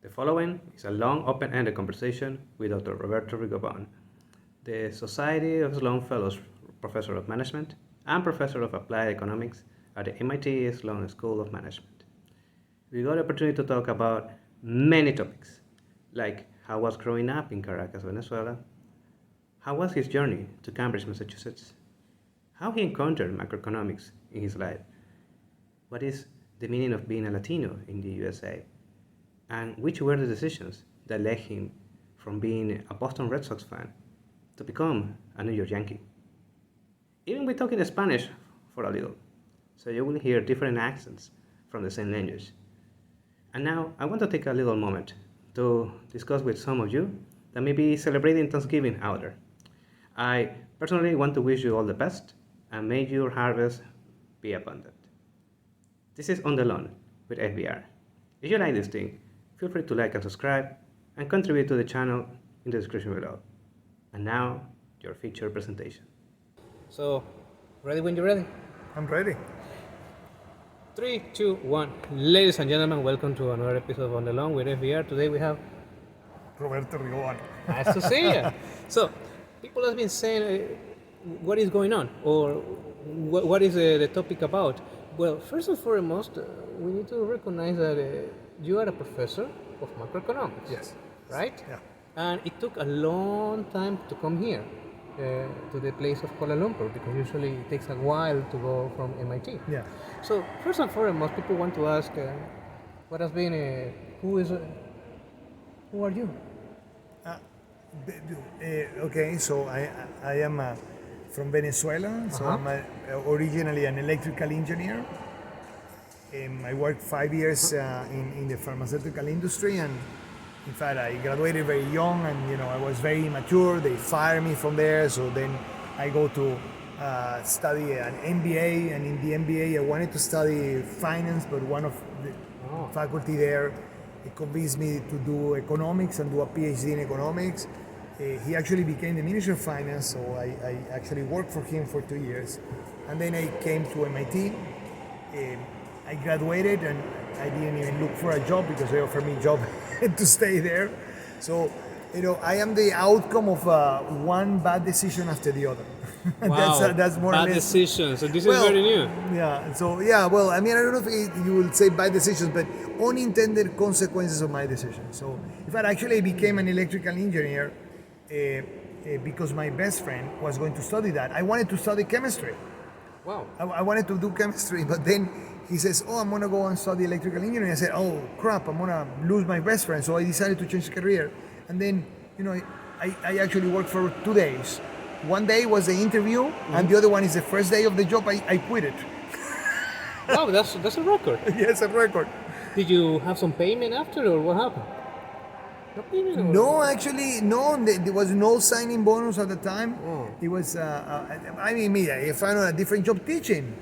The following is a long, open-ended conversation with Dr. Roberto Rigobon, the Society of Sloan Fellows Professor of Management and Professor of Applied Economics at the MIT Sloan School of Management. We got the opportunity to talk about many topics, like how was growing up in Caracas, Venezuela, how was his journey to Cambridge, Massachusetts, how he encountered macroeconomics in his life, what is the meaning of being a Latino in the USA, and which were the decisions that led him from being a Boston Red Sox fan to become a New York Yankee. Even we talk in Spanish for a little, so you will hear different accents from the same language. And now I want to take a little moment to discuss with some of you that may be celebrating Thanksgiving out there. I personally want to wish you all the best and may your harvest be abundant. This is On the Lawn with FVR. If you like this thing, feel free to like and subscribe and contribute to the channel in the description below. And now, your feature presentation. So, ready when you're ready? I'm ready. 3, 2, 1. Ladies and gentlemen, welcome to another episode of On the Lawn with FVR. Today we have Roberto Rigobon. nice to see you. So, people have been saying, what is going on? Or what is the topic about? Well, first and foremost, we need to recognize that you are a professor of macroeconomics. Yes. Right? Yeah. And it took a long time to come here to the place of Kuala Lumpur because usually it takes a while to go from MIT. Yeah. So, first and foremost, people want to ask, what has been, who are you? Okay, so I am from Venezuela, so I'm originally an electrical engineer. I worked 5 years in the pharmaceutical industry, and in fact I graduated very young, and I was very immature. They fired me from there, so then I go to study an MBA, and in the MBA I wanted to study finance, but one of the faculty there convinced me to do economics and do a PhD in economics. He actually became the Minister of Finance, so I actually worked for him for 2 years. And then I came to MIT. I graduated and I didn't even look for a job because they offered me a job to stay there. So, I am the outcome of one bad decision after the other. Wow, that's more bad or less. decisions. So this is very new. Yeah, so well, I don't know if you will say bad decisions, but unintended consequences of my decision. So, in fact, actually I became an electrical engineer because my best friend was going to study that. I wanted to study chemistry. Wow. I wanted to do chemistry, but then he says, I'm going to go and study electrical engineering. I said, oh, crap, I'm going to lose my best friend. So I decided to change career. And then, I actually worked for 2 days. One day was the interview, and the other one is the first day of the job. I quit it. Wow, that's a record. Yes, a record. Did you have some payment after, or what happened? No payment? Or? No, actually, no. There was no signing bonus at the time. Oh. It was, I found a different job teaching.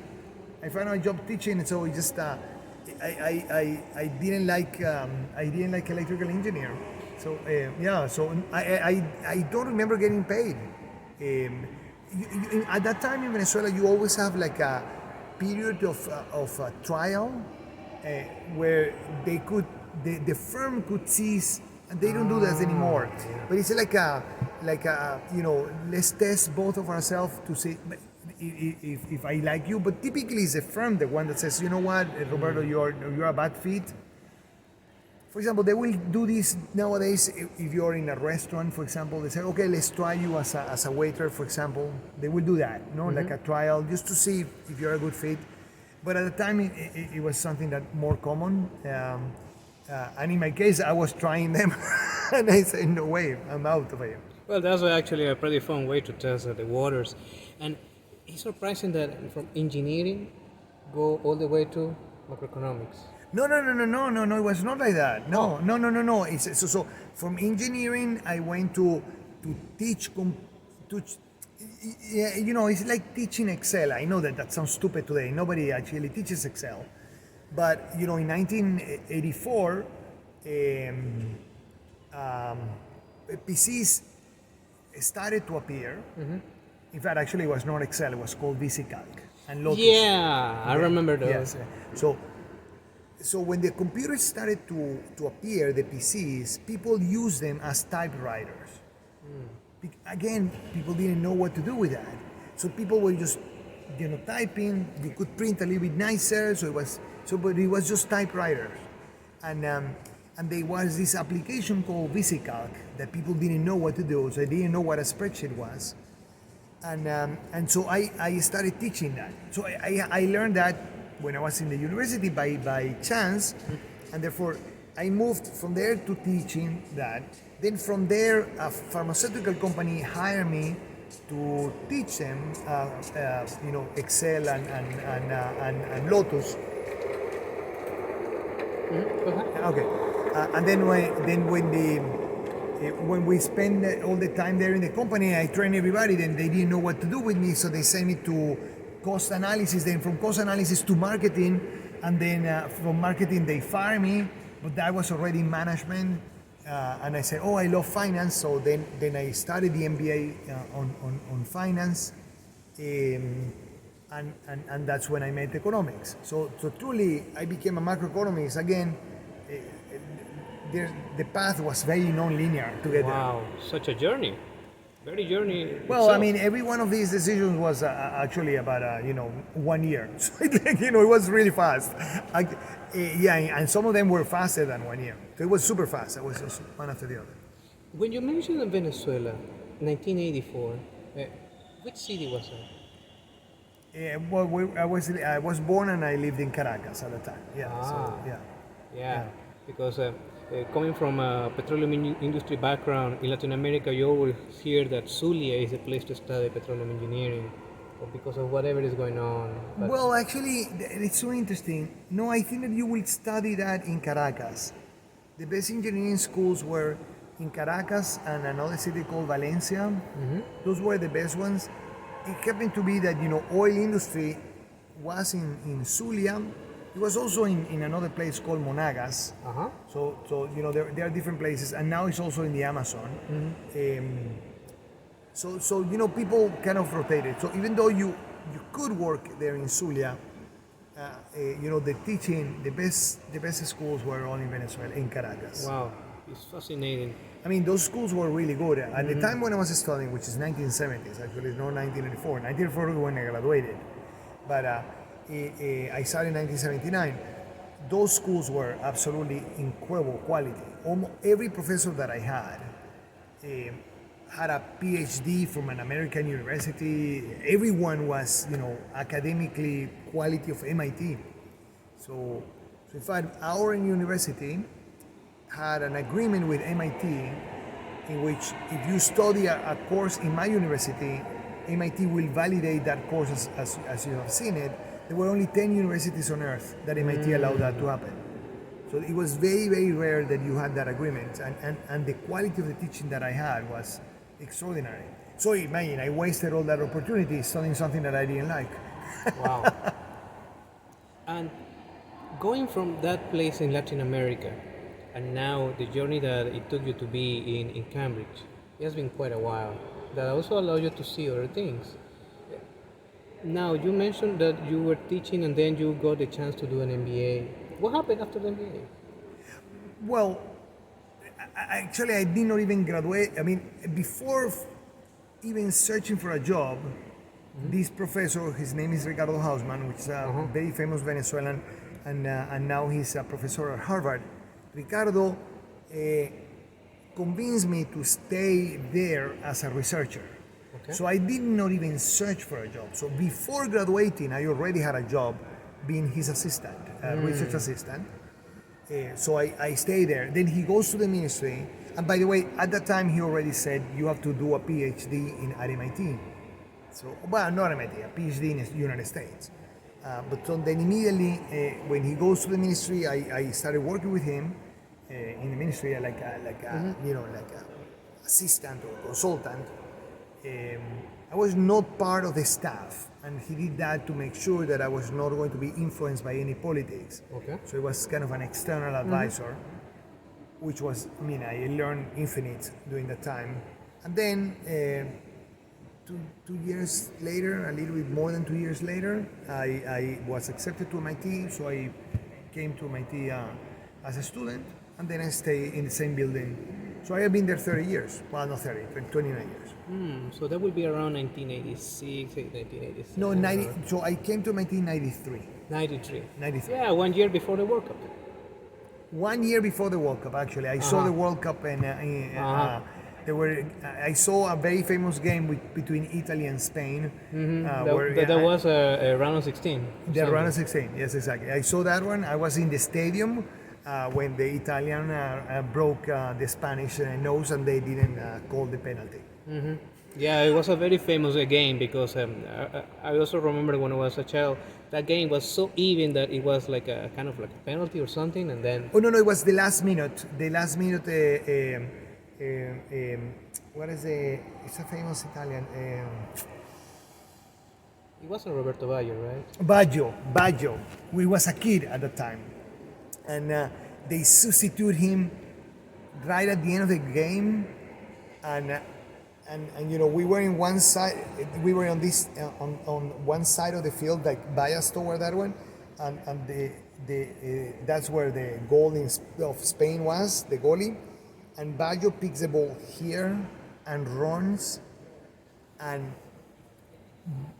So it just, I didn't like electrical engineer. So so I don't remember getting paid. At that time in Venezuela, you always have like a period of trial where the firm could seize, and they don't do that anymore. Yeah. But it's like let's test both of ourselves to see if I like you. But typically it's the firm, the one that says, you know what, Roberto, you're a bad fit. For example, they will do this nowadays. If you're in a restaurant, for example, they say, okay, let's try you as a waiter, for example. They will do that, like a trial, just to see if you're a good fit. But at the time, it was something that more common. And in my case, I was trying them, and I said, no way, I'm out of here. Well, that's actually a pretty fun way to test the waters. And it's surprising that from engineering, go all the way to macroeconomics. No, it was not like that. No. It's, so from engineering, I went to teach, it's like teaching Excel. I know that sounds stupid today. Nobody actually teaches Excel. But, in 1984, PCs started to appear. Mm-hmm. In fact, actually, it was not Excel. It was called VisiCalc and Lotus. Yeah, I remember those. Yes. so when the computers started to appear, the PCs, people used them as typewriters. Again, people didn't know what to do with that. So people were just, typing. They could print a little bit nicer. But it was just typewriters. And there was this application called VisiCalc that people didn't know what to do. So they didn't know what a spreadsheet was. And so I started teaching that. So I learned that when I was in the university by chance, and therefore I moved from there to teaching that. Then from there, a pharmaceutical company hired me to teach them, Excel and Lotus. Okay, and then when we spend all the time there in the company, I train everybody. Then they didn't know what to do with me, so they sent me to cost analysis. Then from cost analysis to marketing, and then from marketing they fired me. But that was already management. And I said, oh, I love finance. So then I started the MBA on finance, and that's when I met economics. So truly, I became a macroeconomist again. The path was very non-linear to get there. Wow, such a journey. Very journey. Well, itself. I mean, every one of these decisions was actually about 1 year. So it was really fast. And some of them were faster than 1 year. So it was super fast. It was just one after the other. When you mentioned Venezuela, 1984, which city was that? I was born and I lived in Caracas at the time. Yeah. Because coming from a petroleum industry background in Latin America, you always hear that Zulia is a place to study petroleum engineering, or because of whatever is going on. But well, actually, it's so interesting. No, I think that you will study that in Caracas. The best engineering schools were in Caracas and another city called Valencia. Those were the best ones. It happened to be that oil industry was in Zulia. It was also in another place called Monagas. So there are different places, and now it's also in the Amazon. So people kind of rotated. So even though you could work there in Zulia, the teaching, the best schools were all in Venezuela, in Caracas. wow, it's fascinating. I mean, those schools were really good. At the time when I was studying, which is 1970s, actually, it's not 1984. 1984 was when I graduated. But I started in 1979. Those schools were absolutely incredible quality. Almost every professor that I had a PhD from an American university. Everyone was, academically quality of MIT. So in fact, our university had an agreement with MIT in which if you study a course in my university, MIT will validate that course as you have seen it. There were only 10 universities on earth that MIT allowed that to happen. So it was very, very rare that you had that agreement. And the quality of the teaching that I had was extraordinary. So imagine, I wasted all that opportunity studying something that I didn't like. Wow. And going from that place in Latin America, and now the journey that it took you to be in Cambridge, it has been quite a while. That also allowed you to see other things. Now, you mentioned that you were teaching and then you got the chance to do an MBA. What happened after the MBA? Well, actually, I did not even graduate. I mean, before even searching for a job, this professor, his name is Ricardo Hausman, which is a very famous Venezuelan, and now he's a professor at Harvard. Ricardo convinced me to stay there as a researcher. Okay. So I did not even search for a job. So before graduating, I already had a job being his assistant, research assistant. So I stayed there. Then he goes to the ministry. And by the way, at that time, he already said, you have to do a PhD at MIT. So, well, not MIT, a PhD in the United States. But so then immediately, when he goes to the ministry, I started working with him in the ministry like a assistant or consultant. I was not part of the staff, and he did that to make sure that I was not going to be influenced by any politics. Okay. So it was kind of an external advisor, which was, I learned infinite during that time. And then 2 years later, a little bit more than 2 years later, I was accepted to MIT, so I came to MIT as a student, and then I stayed in the same building. So I have been there 30 years. Well, not 30, 29 years. So that would be around 1986, 1987. No, 90. So I came to MIT in 93. 93. 93. Yeah, 1 year before the World Cup. 1 year before the World Cup, actually. I saw the World Cup, and I saw a very famous game between Italy and Spain. That was a round of 16. The round of 16, yes, exactly. I saw that one. I was in the stadium when the Italian broke the Spanish nose, and they didn't call the penalty. Yeah, it was a very famous game because I also remember when I was a child, that game was so even that it was like a kind of like a penalty or something, and then... Oh, no, it was the last minute. The last minute, what is it's a famous Italian... It wasn't Roberto Baggio, right? Baggio. We was a kid at the time. And they substitute him right at the end of the game, and you know, we were in one side, we were on this on one side of the field, like biased toward that one, and that's where the goal of Spain was, the goalie, and Baggio picks the ball here and runs, and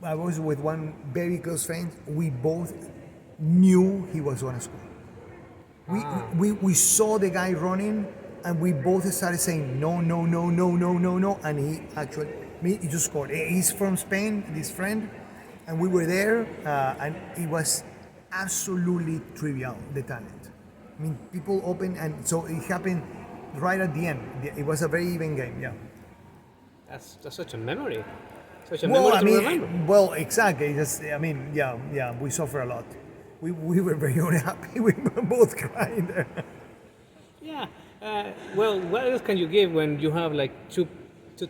I was with one very close friend. We both knew he was going to score. We saw the guy running, and we both started saying no, and he just scored. He's from Spain, this friend, and we were there, and it was absolutely trivial, the talent. I mean, people open, and so it happened right at the end. It was a very even game, yeah. That's such a memory. Such a memory to remember. Well, exactly. We suffer a lot. We were very unhappy. We were both crying there. Yeah. Well, what else can you give when you have like two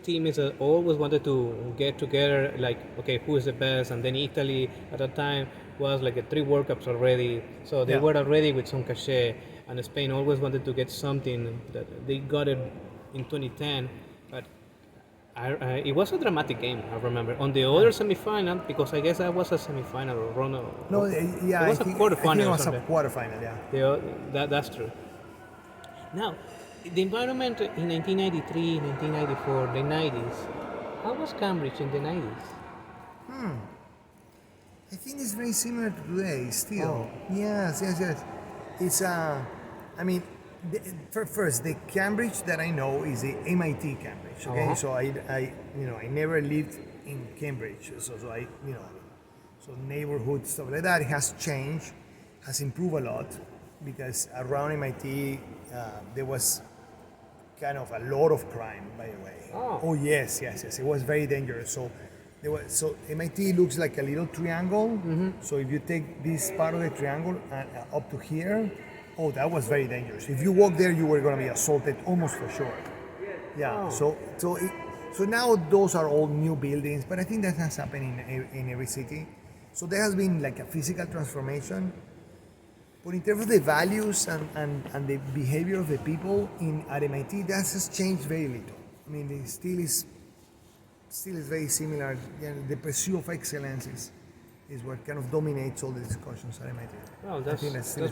teams that always wanted to get together? Like, okay, who is the best? And then Italy at that time was like 3 World Cups already, so they were already with some cachet. And Spain always wanted to get something that they got it in 2010, but. It was a dramatic game, I remember. On the other semifinal, because I guess that was a semifinal or run. No, yeah, it was a quarterfinal. I think it was a quarterfinal, yeah. That's true. Now, the environment in 1993, 1994, the 90s. How was Cambridge in the 90s? I think it's very similar to today, still. Oh. Yes. It's I mean, first, the Cambridge that I know is the MIT Cambridge. Okay, so I never lived in Cambridge, so neighborhood stuff like that has changed, has improved a lot, because around MIT there was kind of a lot of crime, by the way. Oh yes, it was very dangerous. So MIT looks like a little triangle. So if you take this part of the triangle and up to here. Oh, that was very dangerous. If you walk there, you were going to be assaulted almost for sure. Yeah. Oh. So now those are all new buildings, but I think that has happened in every city. So there has been like a physical transformation. But in terms of the values and the behavior of the people at MIT, that has changed very little. I mean, it still is very similar. The pursuit of excellence is what kind of dominates all the discussions at MIT. Well, that's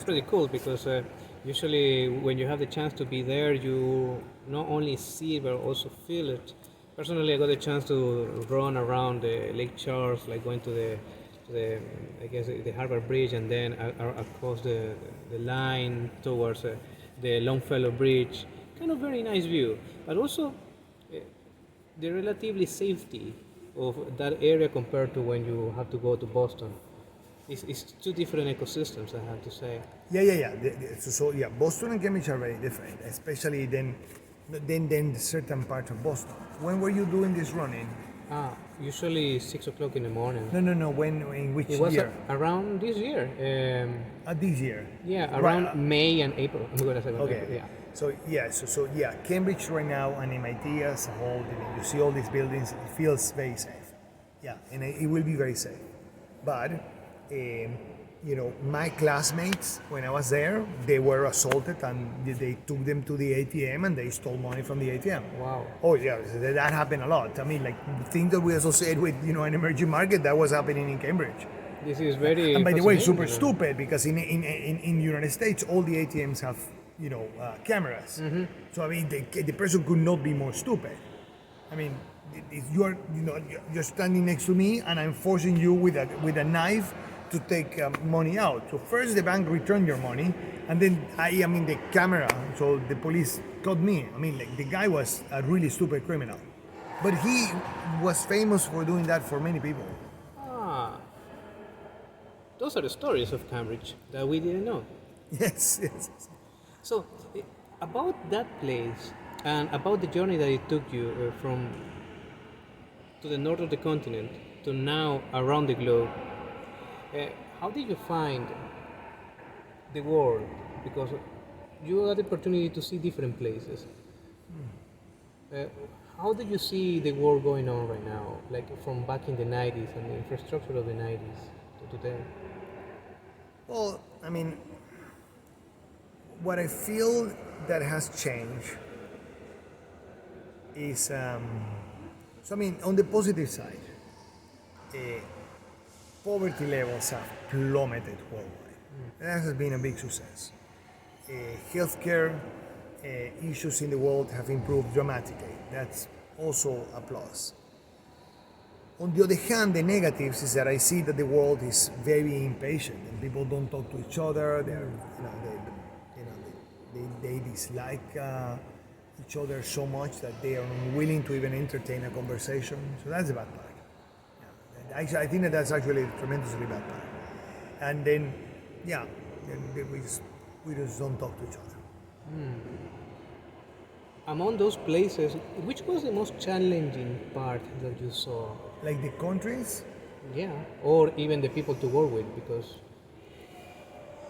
pretty cool, because usually when you have the chance to be there, you not only see it but also feel it. Personally, I got the chance to run around the Lake Charles, like going to the I guess the Harbor Bridge, and then across the line towards the Longfellow Bridge. Kind of very nice view, but also the relatively safety of that area compared to when you have to go to Boston. It's 2 different ecosystems, I have to say. Yeah. So Boston and Cambridge are very different, especially then certain parts of Boston. When were you doing this running? Usually 6 o'clock in the morning. No. In which year? It was around this year. This year? Yeah, around May and April. I'm going to say okay. April, yeah. So Cambridge right now and MIT as a whole, you see all these buildings, it feels very safe. Yeah, and it will be very safe. But, my classmates, when I was there, they were assaulted and they took them to the ATM and they stole money from the ATM. Wow. Oh yeah, that happened a lot. I mean, like things that we associate with, an emerging market, that was happening in Cambridge. This is very And by the way, super fascinating. stupid because in the United States, all the ATMs have cameras. So I mean, the person could not be more stupid. I mean, if you're standing next to me and I'm forcing you with a knife to take money out. So first the bank returned your money, and then I am in the camera. So the police caught me. I mean, like the guy was a really stupid criminal, but he was famous for doing that for many people. Ah, those are the stories of Cambridge that we didn't know. Yes, yes. So, about that place and about the journey that it took you from to the north of the continent to now around the globe, how did you find the world? Because you had the opportunity to see different places. Uh, how do you see the world going on right now, like from back in the 90s and the infrastructure of the 90s to today? Well, I mean, what I feel that has changed is, so I mean, on the positive side, poverty levels have plummeted worldwide. That has been a big success. Healthcare issues in the world have improved dramatically. That's also a plus. On the other hand, the negatives is that I see that the world is very impatient and people don't talk to each other. They dislike each other so much that they are unwilling to even entertain a conversation. So that's the bad part. Yeah. Actually, I think that's actually a tremendously bad part. And then, yeah, we just don't talk to each other. Among those places, which was the most challenging part that you saw? Like the countries? Yeah, or even the people to work with, because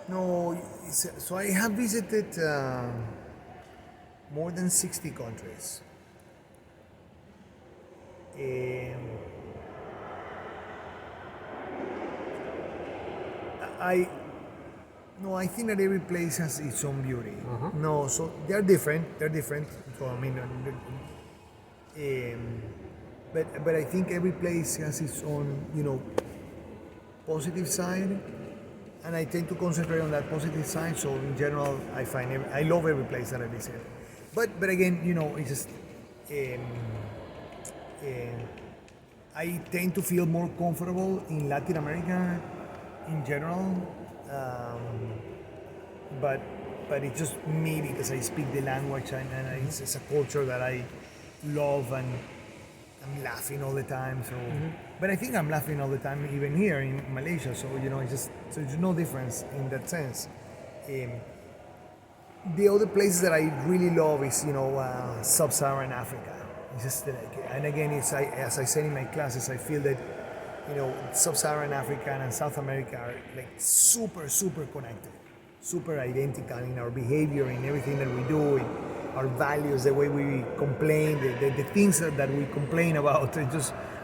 No, so I have visited more than 60 countries. I no, I think that every place has its own beauty. No, so they're different. They're different. So I mean, but I think every place has its own positive side, and I tend to concentrate on that positive side. So in general, I love every place that I visit. But again, it's just I tend to feel more comfortable in Latin America in general. But it's just me because I speak the language and it's a culture that I love, and I'm laughing all the time. So, but I think I'm laughing all the time even here in Malaysia. So there's no difference in that sense. The other places that I really love is sub-Saharan Africa. It's just and again, as I said in my classes, I feel that sub-Saharan Africa and South America are like super connected, super identical in our behavior, in everything that we do, in our values, the way we complain, the things that we complain about.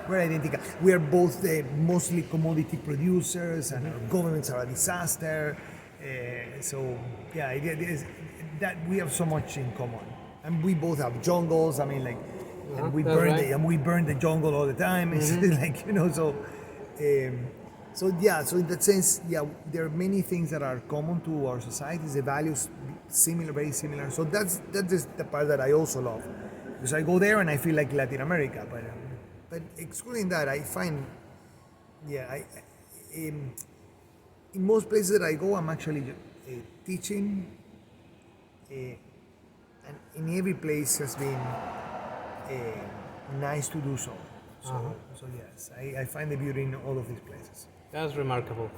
We're identical. We are both mostly commodity producers, and our governments are a disaster. So yeah, it is that we have so much in common, and we both have jungles. I mean, like. And we burn the jungle all the time. It's like so yeah. So in that sense, yeah, there are many things that are common to our societies. The values very similar. So that's the part that I also love, because I go there and I feel like Latin America. But excluding that, I find, in most places that I go, I'm actually teaching, and in every place has been. Nice to do so. So yes, I find the beauty in all of these places. that's remarkable.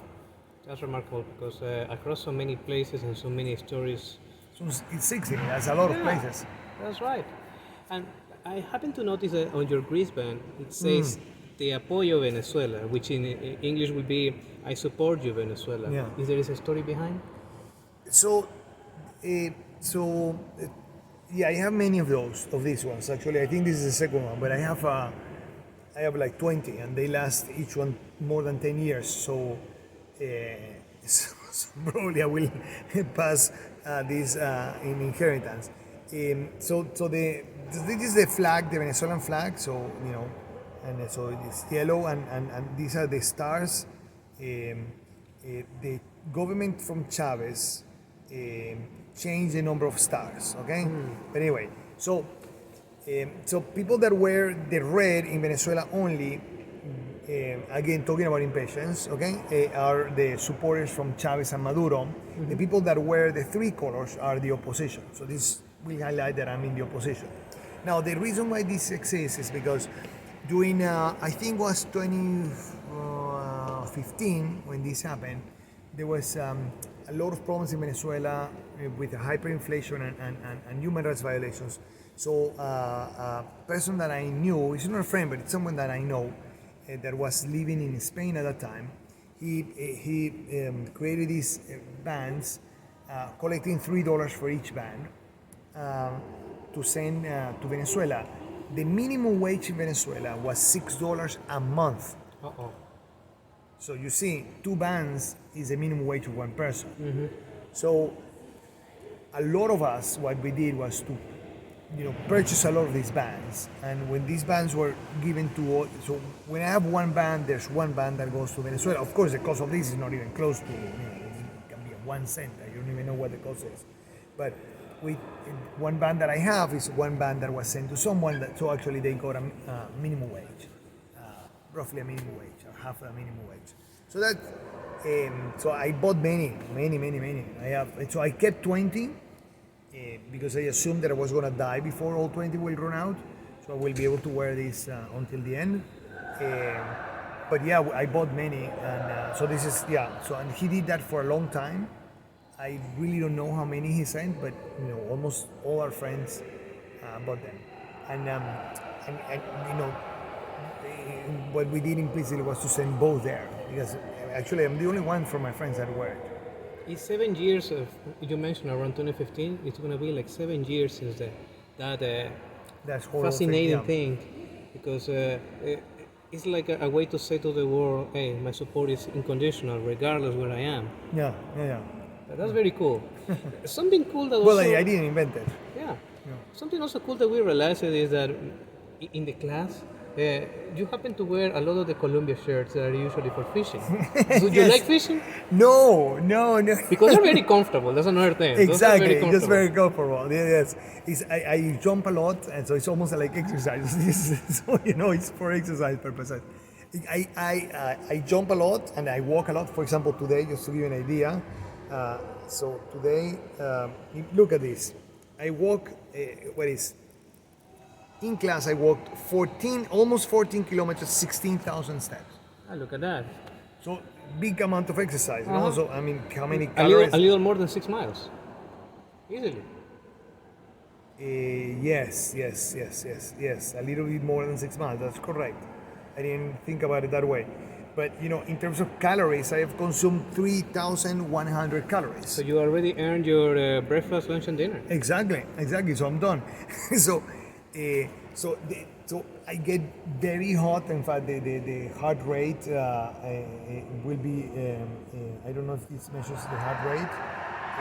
That's remarkable because across so many places and so many stories. So it's 60. That's a lot of places. That's right. And I happen to notice that on your wristband it says Te Apoyo Venezuela, which in English would be I support you, Venezuela. Yeah. Is there a story behind? So, yeah, I have many of these ones. Actually, I think this is the second one, but I have like 20, and they last each one more than 10 years. So, so probably I will pass this in inheritance. So this is the flag, the Venezuelan flag. So and so it's yellow, and these are the stars the government from Chavez changed the number of stars. Okay, but anyway, so people that wear the red in Venezuela only, again talking about impatience, okay, are the supporters from Chavez and Maduro. The people that wear the three colors are the opposition. So this will highlight that I'm in the opposition. Now the reason why this exists is because during I think it was 2015 when this happened, there was a lot of problems in Venezuela with hyperinflation and human rights violations. So a person that I knew, he's not a friend, but it's someone that I know that was living in Spain at that time. He created these bands, collecting $3 for each band to send to Venezuela. The minimum wage in Venezuela was $6 a month. So you see, 2 bands is a minimum wage of one person. So a lot of us, what we did was to, purchase a lot of these bands. And when these bands were given to all, so when I have one band, there's one band that goes to Venezuela. Of course, the cost of this is not even close to, it can be 1 cent. I don't even know what the cost is. But with one band that I have is one band that was sent to someone that, so actually they got a minimum wage, roughly a minimum wage, or half a minimum wage. So that, so I bought many. So I kept 20 because I assumed that I was gonna die before all 20 will run out. So I will be able to wear this until the end. But yeah, I bought many, and so this is So and he did that for a long time. I really don't know how many he sent, but almost all our friends bought them. And what we did implicitly was to send both there, because actually I'm the only one from my friends that wear it. It's 7 years of, you mentioned around 2015, it's going to be like 7 years since That's fascinating thing, because it's like a way to say to the world, hey, my support is unconditional regardless where I am. Yeah. That's very cool. Something cool that Well, also, I didn't invent it. Yeah. Something also cool that we realized is that in the class, you happen to wear a lot of the Colombia shirts that are usually for fishing. Do you like fishing? No. Because they're very comfortable. That's another thing. Exactly, just very comfortable. Yes. I jump a lot, and so it's almost like exercise. So it's for exercise purposes. I jump a lot and I walk a lot. For example, today, just to give you an idea. So today, look at this. I walk. In class, I walked almost 14 kilometers, 16,000 steps. Look at that. So big amount of exercise. So I mean, how many A calories? little more than 6 miles. Easily. Yes. A little bit more than 6 miles. That's correct. I didn't think about it that way. But in terms of calories, I have consumed 3,100 calories. So you already earned your breakfast, lunch, and dinner. Exactly. So I'm done. So I get very hot. In fact, the heart rate will be. I don't know if this measures the heart rate.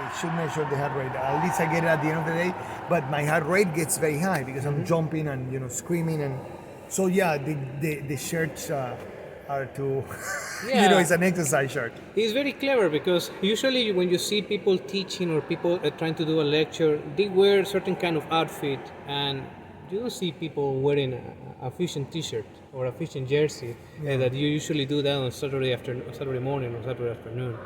It should measure the heart rate. At least I get it at the end of the day. But my heart rate gets very high because I'm jumping and screaming, and so the shirts are to it's an exercise shirt. It's very clever because usually when you see people teaching or people trying to do a lecture, they wear a certain kind of outfit, and you don't see people wearing a fishing t-shirt or a fishing jersey that you usually do that on Saturday morning or Saturday afternoon.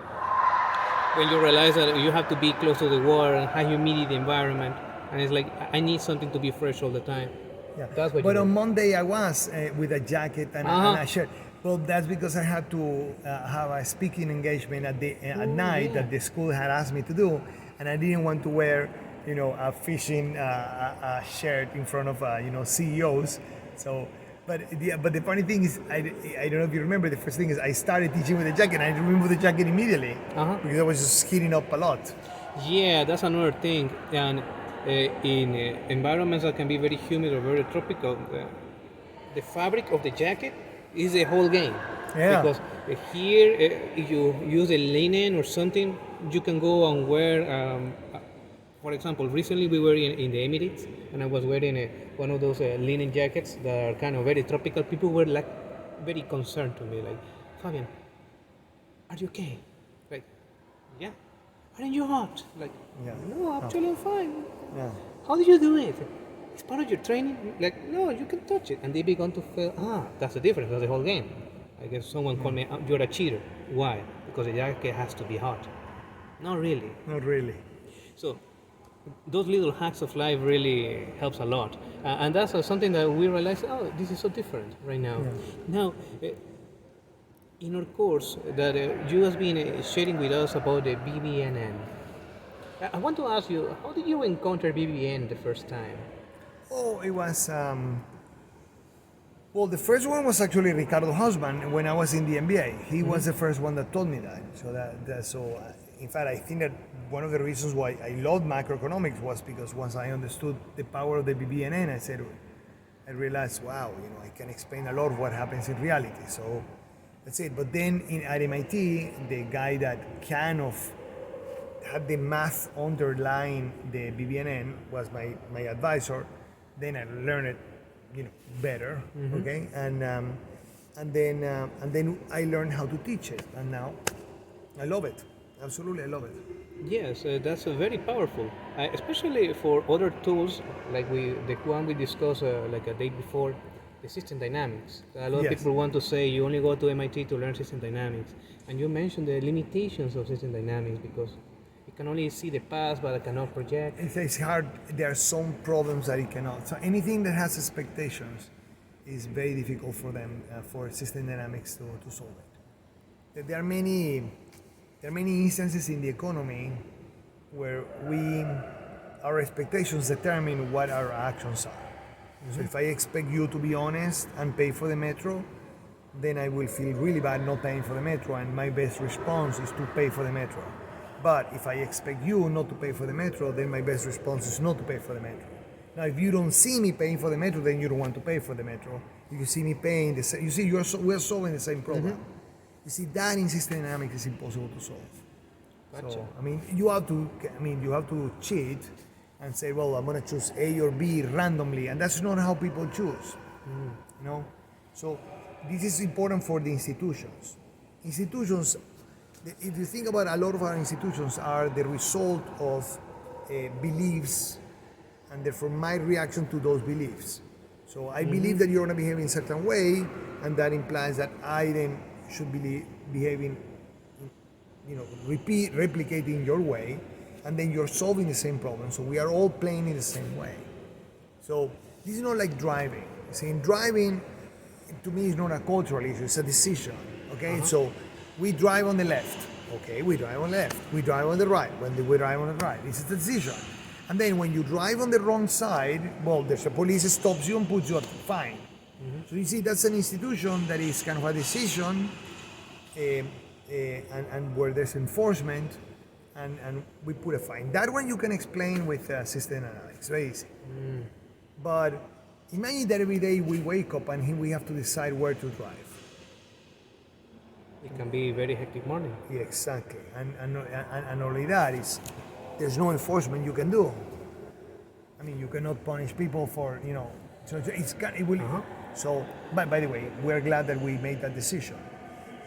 When you realize that you have to be close to the water and high humidity environment, and it's like, I need something to be fresh all the time. Yeah. That's what but on Monday I was with a jacket and a shirt. Well, that's because I had to have a speaking engagement at night that the school had asked me to do, and I didn't want to wear a fishing shirt in front of CEOs. So, but the funny thing is, I don't know if you remember. The first thing is I started teaching with a jacket, and I removed the jacket immediately because I was just heating up a lot. Yeah, that's another thing. And in environments that can be very humid or very tropical, the fabric of the jacket is the whole game. Yeah. Because here, if you use a linen or something, you can go and wear. For example, recently we were in the Emirates, and I was wearing one of those linen jackets that are kind of very tropical. People were like very concerned to me, like, Fabian, are you okay? Like, yeah. Aren't you hot? Like, Yeah. no, actually I'm fine. Yeah. How did you do it? It's part of your training. Like, no, you can touch it. And they began to feel, that's the difference. That's the whole game. I guess someone called me, you're a cheater. Why? Because the jacket has to be hot. Not really. Not really. So those little hacks of life really helps a lot. And that's something that we realize, this is so different right now. Yeah. Now, in our course that you have been sharing with us about the BBNN, I want to ask you, how did you encounter BBN the first time? Oh, it was. Well, the first one was actually Ricardo Hausman when I was in the NBA. He was the first one that told me that. In fact, I think that one of the reasons why I loved macroeconomics was because once I understood the power of the BBNN, I realized, wow, I can explain a lot of what happens in reality. So that's it. But then at MIT, the guy that kind of had the math underlying the BBNN was my advisor. Then I learned it, better. Okay, and then I learned how to teach it, and now I love it. Absolutely, I love it. Yes, that's very powerful, especially for other tools like the one we discussed like a day before, the system dynamics. A lot of Yes. people want to say you only go to MIT to learn system dynamics, and you mentioned the limitations of system dynamics because you can only see the past but I cannot project. It's hard. There are some problems that it cannot. So anything that has expectations is very difficult for them, for system dynamics to solve it. There are many instances in the economy where our expectations determine what our actions are. So if I expect you to be honest and pay for the metro, then I will feel really bad not paying for the metro, and my best response is to pay for the metro. But if I expect you not to pay for the metro, then my best response is not to pay for the metro. Now, if you don't see me paying for the metro, then you don't want to pay for the metro. If you see me paying you see, we're solving the same problem. You see, that in system dynamics is impossible to solve. Gotcha. So, you have to cheat and say, well, I'm going to choose A or B randomly, and that's not how people choose. So this is important for the institutions. Institutions, if you think about a lot of our institutions, are the result of beliefs, and therefore my reaction to those beliefs. So I believe that you're going to behave in a certain way, and that implies that I then should be behaving, replicating your way, and then you're solving the same problem. So we are all playing in the same way. So this is not like driving. See, in driving, to me, is not a cultural issue, it's a decision. Okay, so we drive on the left. Okay, we drive on the left. We drive on the right. When we drive on the right, it's a decision. And then when you drive on the wrong side, well, there's a police stops you and puts you at fine. So you see, that's an institution that is kind of a decision, and where there's enforcement, and we put a fine. That one you can explain with system analytics, very easy. But imagine that every day we wake up and we have to decide where to drive. It can be a very hectic morning. Yeah, exactly. And only that is, there's no enforcement you can do. You cannot punish people for, so it will. So, by the way, we're glad that we made that decision.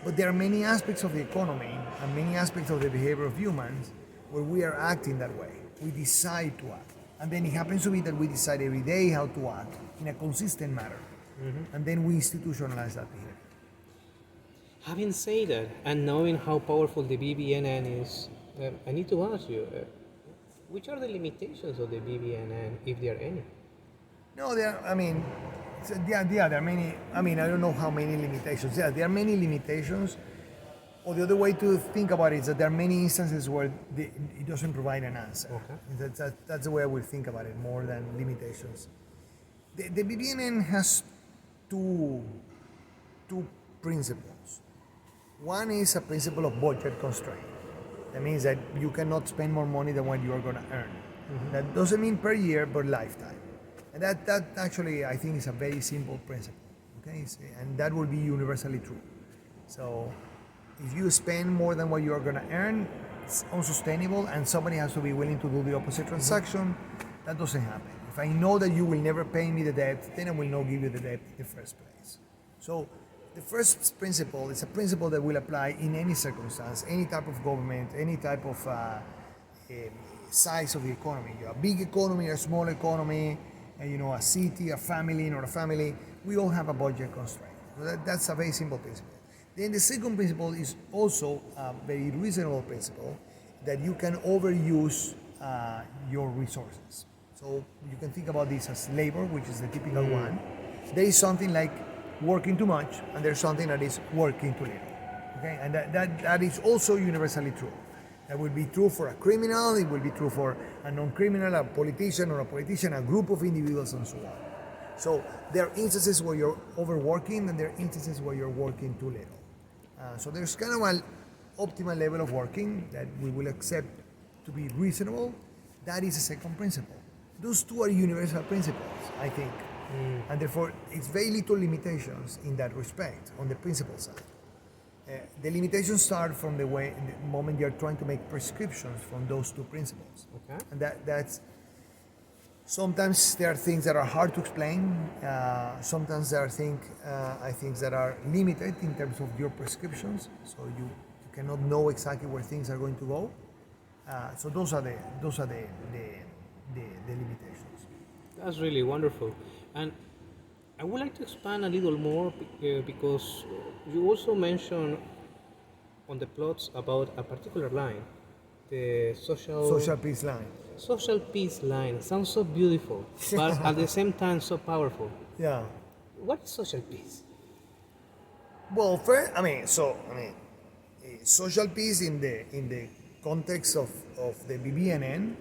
But there are many aspects of the economy and many aspects of the behavior of humans where we are acting that way. We decide to act. And then it happens to be that we decide every day how to act in a consistent manner. And then we institutionalize that behavior. Having said that, and knowing how powerful the BBNN is, I need to ask you, which are the limitations of the BBNN, if there are any? No, there are many. I don't know how many limitations. Yeah, there are many limitations. Or the other way to think about it is that there are many instances where it doesn't provide an answer. Okay. That's the way I would think about it, more than limitations. The BBNN has two principles. One is a principle of budget constraint. That means that you cannot spend more money than what you are going to earn. That doesn't mean per year, but lifetime. And that actually, I think, is a very simple principle. Okay, and that will be universally true. So if you spend more than what you are going to earn, it's unsustainable, and somebody has to be willing to do the opposite transaction. That doesn't happen. If I know that you will never pay me the debt, then I will not give you the debt in the first place. So The first principle is a principle that will apply in any circumstance, any type of government, any type of size of the economy. You have a big economy, a small economy, a city, a family, not a family. We all have a budget constraint. So that's a very simple principle. Then the second principle is also a very reasonable principle that you can overuse your resources. So you can think about this as labor, which is the typical one. There is something like working too much, and there's something that is working too little. Okay, and that is also universally true. That will be true for a criminal, it will be true for a non-criminal, a politician, a group of individuals, and so on. So there are instances where you're overworking, and there are instances where you're working too little. So there's kind of an optimal level of working that we will accept to be reasonable. That is a second principle. Those two are universal principles, I think. And therefore, it's very little limitations in that respect on the principle side. The limitations start from the moment you're trying to make prescriptions from those two principles. Okay. And that's sometimes there are things that are hard to explain. Sometimes there are things that are limited in terms of your prescriptions, so you cannot know exactly where things are going to go. So those are the limitations. That's really wonderful. And I would like to expand a little more because you also mentioned on the plots about a particular line, the Social peace line. social peace line. Sounds so beautiful, but at the same time so powerful. Yeah. What is social peace? Well, first, social peace in the context of the BBNN.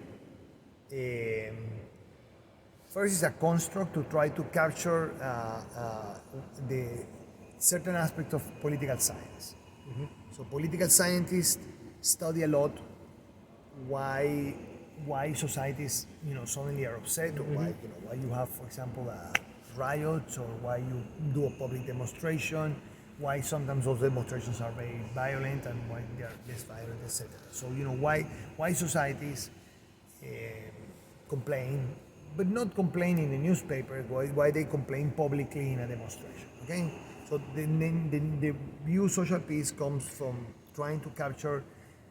First is a construct to try to capture the certain aspect of political science. Mm-hmm. So political scientists study a lot why societies suddenly are upset, or why you have, for example, riots, or why you do a public demonstration, why sometimes those demonstrations are very violent and why they are less violent, etc. So why societies complain, but not complain in the newspaper, why they complain publicly in a demonstration. Okay, so the view social peace comes from trying to capture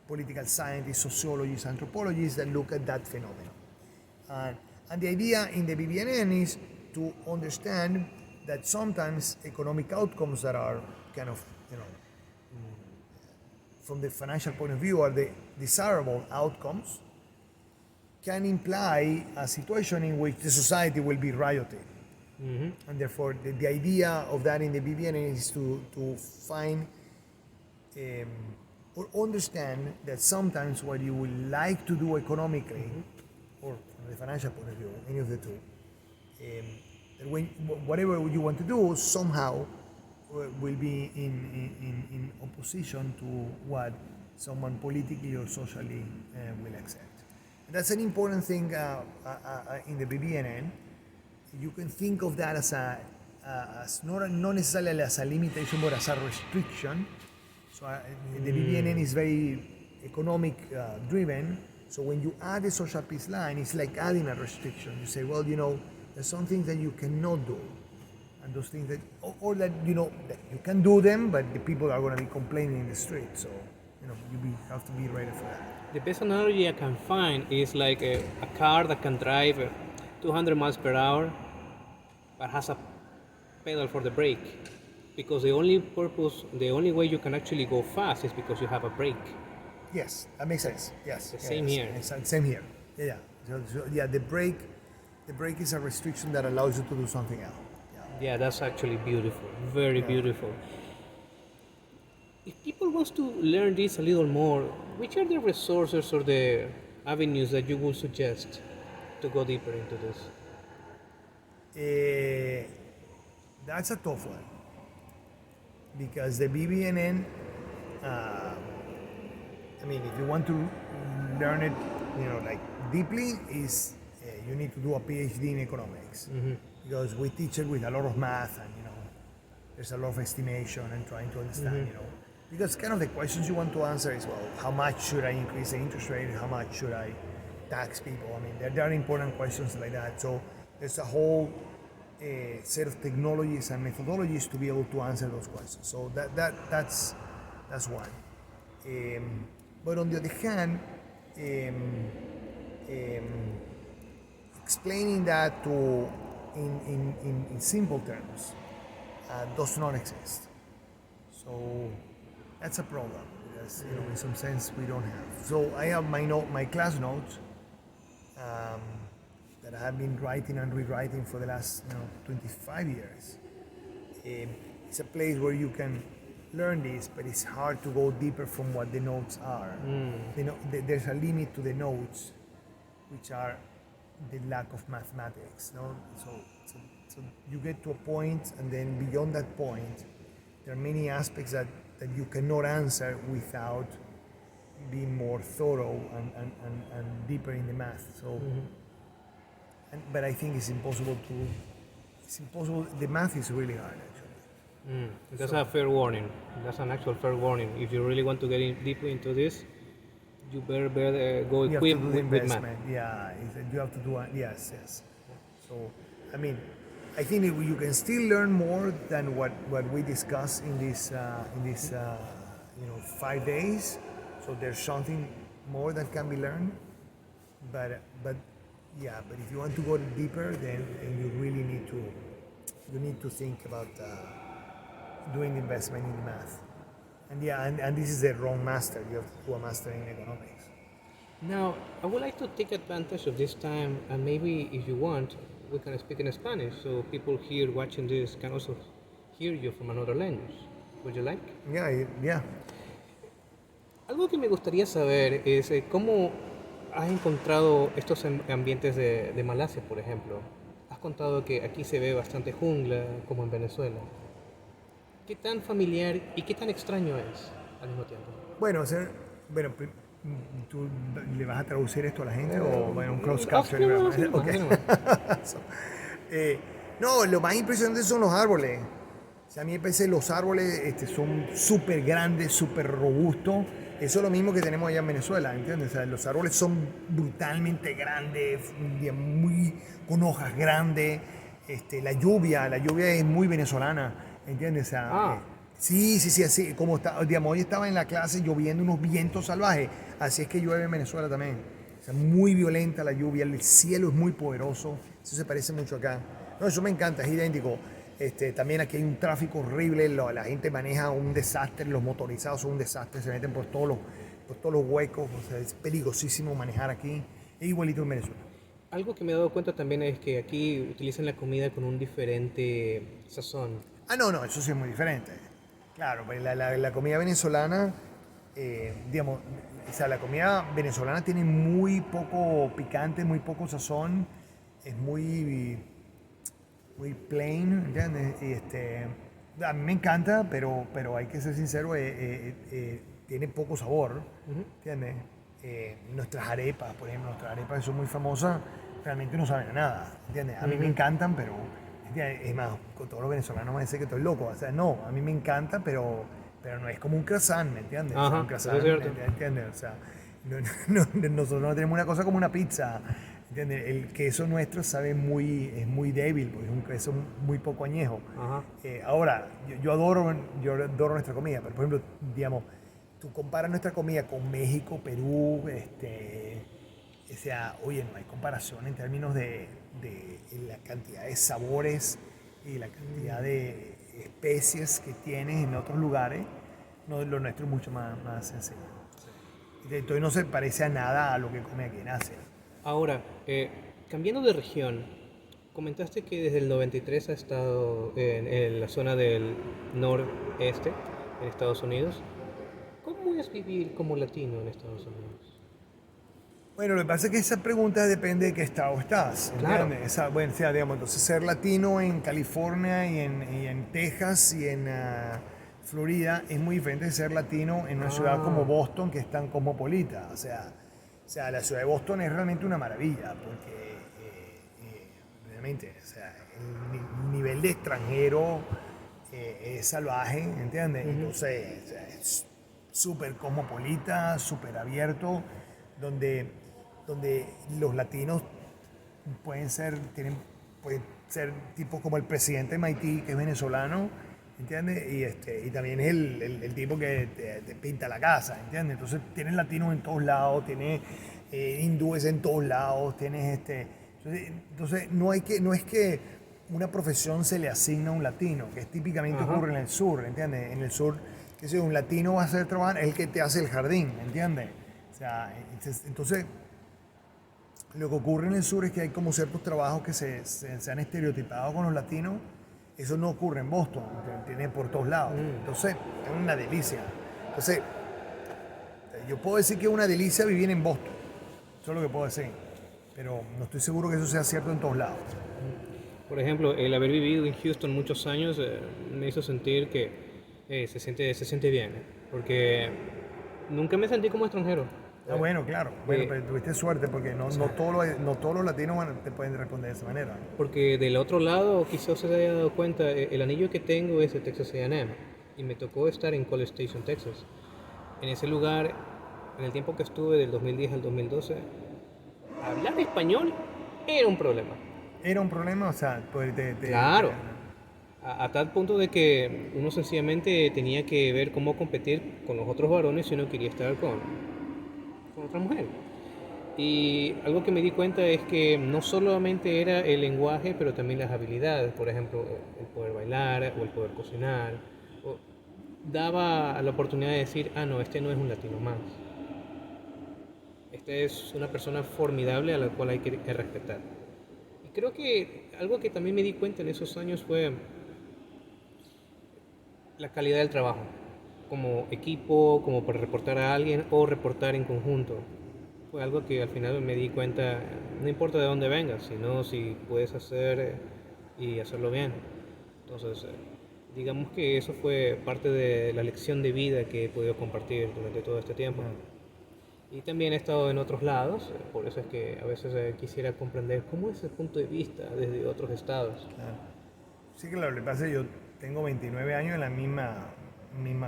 political scientists, sociologists, anthropologists that look at that phenomenon. And the idea in the BBNN is to understand that sometimes economic outcomes that are kind of, from the financial point of view, are the desirable outcomes, can imply a situation in which the society will be rioting. Mm-hmm. And therefore, the idea of that in the BBNN is to find or understand that sometimes what you would like to do economically, or from the financial point of view, any of the two, that whatever you want to do somehow will be in opposition to what someone politically or socially will accept. And that's an important thing in the BBNN. You can think of that as not necessarily as a limitation, but as a restriction. So the BBNN is very economic driven. So when you add a social peace line, it's like adding a restriction. You say, well, there's some things that you cannot do, and those things that, or that that you can do them, but the people are going to be complaining in the street. So you have to be ready for that. The best analogy I can find is like a car that can drive 200 miles per hour, but has a pedal for the brake. Because the only way you can actually go fast is because you have a brake. Yes, that makes sense. Yes. Same here. Same here. Yeah. So, the brake is a restriction that allows you to do something else. Yeah, that's actually beautiful. Very beautiful. If people want to learn this a little more, which are the resources or the avenues that you would suggest to go deeper into this? That's a tough one. Because the BBNN, if you want to learn it, deeply, is you need to do a PhD in economics. Mm-hmm. Because we teach it with a lot of math, and there's a lot of estimation and trying to understand, because kind of the questions you want to answer is, well, how much should I increase the interest rate? How much should I tax people? There are important questions like that. So there's a whole set of technologies and methodologies to be able to answer those questions. So that's one. But on the other hand, explaining that in simple terms does not exist. So that's a problem because in some sense we don't have. So I have my class notes that I have been writing and rewriting for the last 25 years. It's a place where you can learn this, but it's hard to go deeper from what the notes are. There's a limit to the notes, which are the lack of mathematics. So you get to a point, and then beyond that point, there are many aspects that you cannot answer without being more thorough and deeper in the math. So, but I think it's impossible. The math is really hard, actually. That's a fair warning. That's an actual fair warning. If you really want to get deeper into this, you better go equipped with math. Yeah, you have to do it. Yes. So, I mean, I think you can still learn more than what we discussed in this 5 days. So there's something more that can be learned. But if you want to go deeper, then you really need to think about doing the investment in math. And this is the wrong master. You have to do a master in economics. Now, I would like to take advantage of this time, and maybe if you want, we can speak in Spanish, so people here watching this can also hear you from another language. Would you like? Yeah. Algo que me gustaría saber es cómo has encontrado estos ambientes de Malasia, por ejemplo. Has contado que aquí se ve bastante jungla, como en Venezuela. ¿Qué tan familiar y qué tan extraño es al mismo tiempo? Bueno, ¿tú le vas a traducir esto a la gente o un cross caption? No, lo más impresionante son los árboles. O sea, a mí me parece que los árboles son súper grandes, súper robustos. Eso es lo mismo que tenemos allá en Venezuela, ¿entiendes? O sea, los árboles son brutalmente grandes, con hojas grandes. La lluvia es muy venezolana, ¿entiendes? O sea, sí, así como está, digamos, hoy estaba en la clase lloviendo unos vientos salvajes, así es que llueve en Venezuela también. O sea, muy violenta la lluvia, el cielo es muy poderoso, eso se parece mucho acá. No, eso me encanta, es idéntico. También aquí hay un tráfico horrible, la gente maneja un desastre, los motorizados son un desastre, se meten por todos los huecos, o sea, es peligrosísimo manejar aquí, es igualito en Venezuela. Algo que me he dado cuenta también es que aquí utilizan la comida con un diferente sazón. No, eso sí es muy diferente. Claro, la comida venezolana, digamos, o sea, la comida venezolana tiene muy poco picante, muy poco sazón, es muy plain, ¿entiendes? Y a mí me encanta, pero hay que ser sincero, tiene poco sabor, ¿entiendes? Nuestras arepas, por ejemplo, que son muy famosas, realmente no saben a nada, ¿entiendes? A mí me encantan, pero es más, con todos los venezolanos me dicen que estoy loco, o sea, no, a mí me encanta, pero no es como un croissant, ¿me entiendes? Ajá, o sea, un croissant, ¿entiendes? O sea, nosotros no tenemos una cosa como una pizza, ¿entiendes? El queso nuestro es muy débil, porque es un queso muy poco añejo. Ahora, yo adoro nuestra comida, pero por ejemplo, digamos, tú comparas nuestra comida con México, Perú, o sea, oye, no hay comparación en términos de la cantidad de sabores y la cantidad de especies que tienes en otros lugares. No, lo nuestro es mucho más sencillo. Entonces no se parece a nada a lo que come aquí en Asia. Ahora, cambiando de región, comentaste que desde el 93 ha estado en la zona del noreste, en Estados Unidos. ¿Cómo es vivir como latino en Estados Unidos? Bueno, lo que pasa es que esa pregunta depende de qué estado estás. Claro. Bueno, o sea, digamos, entonces ser latino en California y en Texas y en Florida es muy diferente de ser latino en una ciudad como Boston, que es tan cosmopolita. O sea, la ciudad de Boston es realmente una maravilla, porque realmente, o sea, el nivel de extranjero es salvaje, ¿entiendes? Entonces, o sea, es súper cosmopolita, súper abierto, donde los latinos pueden ser tipos como el presidente de MIT, que es venezolano, ¿entiendes? Y también es el tipo que te pinta la casa, ¿entiendes? Entonces tienes latinos en todos lados, tienes hindúes en todos lados, tienes entonces no es que una profesión se le asigna a un latino, que típicamente ocurre en el sur, ¿entiendes? En el sur, que si un latino va a hacer trabajar, es el que te hace el jardín, ¿entiendes? O sea, entonces lo que ocurre en el sur es que hay como ciertos trabajos que se han estereotipado con los latinos. Eso no ocurre en Boston, tiene por todos lados. Entonces, es una delicia. Entonces, yo puedo decir que es una delicia vivir en Boston. Eso es lo que puedo decir. Pero no estoy seguro que eso sea cierto en todos lados. Por ejemplo, el haber vivido en Houston muchos años me hizo sentir que se siente bien, porque nunca me sentí como extranjero. Bueno, claro. Bueno, pero tuviste suerte porque no todos los latinos te pueden responder de esa manera. Porque del otro lado, quizás se haya dado cuenta, el anillo que tengo es de Texas A&M y me tocó estar en College Station, Texas. En ese lugar, en el tiempo que estuve del 2010 al 2012, hablar español era un problema. Era un problema, o sea, pues Claro. A tal punto de que uno sencillamente tenía que ver cómo competir con los otros varones si uno quería estar con otra mujer. Y algo que me di cuenta es que no solamente era el lenguaje, pero también las habilidades. Por ejemplo, el poder bailar o el poder cocinar. Daba la oportunidad de decir, no, este no es un latino más. Este es una persona formidable a la cual hay que respetar. Y creo que algo que también me di cuenta en esos años fue la calidad del trabajo. Como equipo, como para reportar a alguien o reportar en conjunto. Fue algo que al final me di cuenta, no importa de dónde vengas, sino si puedes hacer y hacerlo bien. Entonces, digamos que eso fue parte de la lección de vida que he podido compartir durante todo este tiempo. Y también he estado en otros lados, por eso es que a veces quisiera comprender cómo es el punto de vista desde otros estados. Claro. Sí, claro, lo que pasa es que yo tengo 29 años en la misma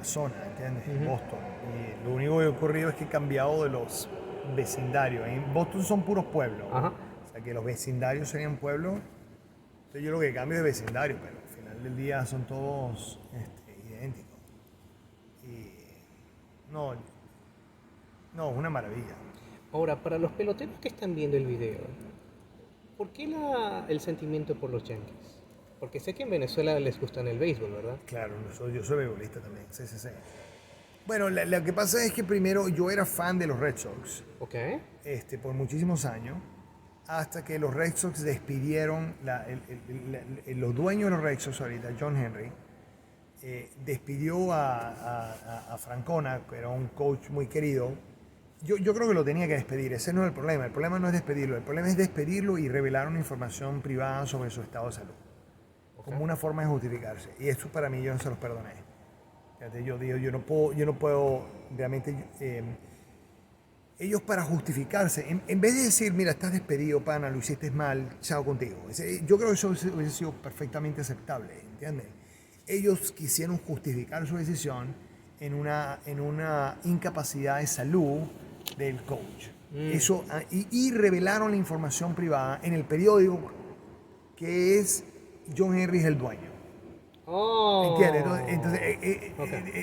zona, ¿entiendes? En Boston. Y lo único que ha ocurrido es que he cambiado de los vecindarios. En Boston son puros pueblos. Ajá. O sea que los vecindarios serían pueblos. Entonces yo lo que cambio es de vecindario, pero al final del día son todos idénticos. Y no, es una maravilla. Ahora, para los peloteros que están viendo el video, ¿por qué el sentimiento por los Yankees? Porque sé que en Venezuela les gusta el béisbol, ¿verdad? Claro, yo soy beisbolista también, sí. Bueno, lo que pasa es que primero yo era fan de los Red Sox. Ok. Por muchísimos años, hasta que los Red Sox despidieron, los dueños de los Red Sox ahorita, John Henry, despidió a Francona, que era un coach muy querido. Yo creo que lo tenía que despedir, ese no es el problema no es despedirlo, el problema es despedirlo y revelar una información privada sobre su estado de salud, como una forma de justificarse. Y eso para mí yo no se los perdoné. Yo no puedo realmente... ellos para justificarse, en vez de decir, mira, estás despedido, pana, lo hiciste mal, chao contigo. Yo creo que eso hubiese sido perfectamente aceptable, ¿entiendes? Ellos quisieron justificar su decisión en una incapacidad de salud del coach. Eso, y revelaron la información privada en el periódico que es John Henry es el dueño. Oh. ¿Entiendes? Entonces,